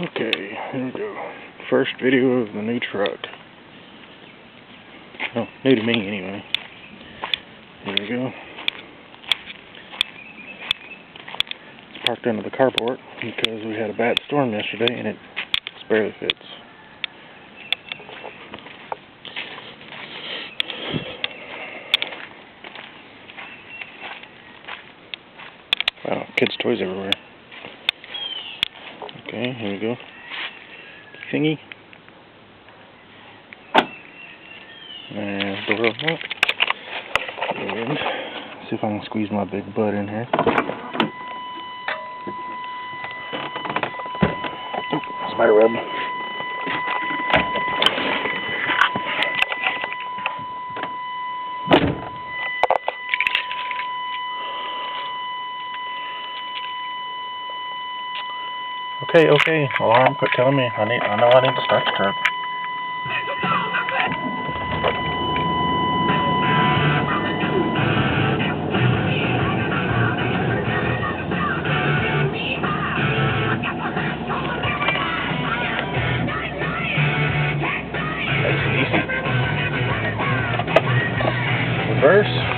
Okay, here we go. First video of the new truck. Oh, new to me anyway. Here we go. It's parked under the carport because we had a bad storm yesterday and it just barely fits. Wow, kids' toys everywhere. Okay, here we go. Thingy. And door open. And see if I can squeeze my big butt in here. Oop, spider web. Okay, alarm, quit telling me. I know I need to start the truck. Reverse.